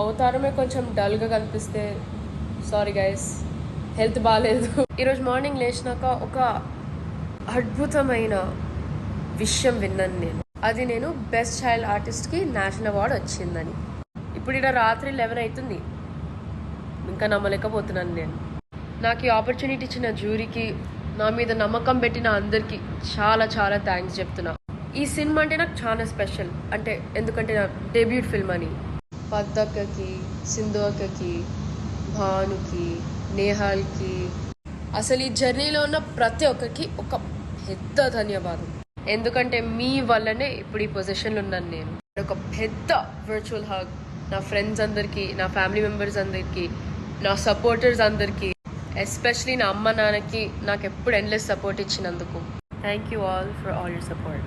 అవతారమే కొంచెం డల్గా కనిపిస్తే సారీ గైస్, హెల్త్ బాగాలేదు. ఈరోజు మార్నింగ్ లేచినాక ఒక అద్భుతమైన విషయం విన్నాను నేను. అది నేను బెస్ట్ చైల్డ్ ఆర్టిస్ట్కి నేషనల్ అవార్డు వచ్చిందని. ఇప్పుడు ఇక్కడ రాత్రి 11 అవుతుంది, ఇంకా నమ్మలేకపోతున్నాను నేను. నాకు ఈ ఆపర్చునిటీ ఇచ్చిన జ్యూరీకి, నా మీద నమ్మకం పెట్టిన అందరికీ చాలా చాలా థ్యాంక్స్ చెప్తున్నా. ఈ సినిమా అంటే నాకు చాలా స్పెషల్, అంటే ఎందుకంటే నా డెబ్యూట్ ఫిల్మ్ అని. పద్దక్కకి, సింధు అక్కకి, భానుకి, నేహాల్కి, అసలు ఈ జర్నీలో ఉన్న ప్రతి ఒక్కరికి ఒక పెద్ద ధన్యవాదం. ఎందుకంటే మీ వల్లనే ఇప్పుడు ఈ పొజిషన్లో ఉన్నాను నేను. ఒక పెద్ద వర్చువల్ హగ్ నా ఫ్రెండ్స్ అందరికీ, నా ఫ్యామిలీ మెంబర్స్ అందరికీ, నా సపోర్టర్స్ అందరికీ, ఎస్పెషలీ నా అమ్మ నాన్నకి నాకు ఎప్పుడు ఎండ్లెస్ సపోర్ట్ ఇచ్చినందుకు. Thank you all for all your support.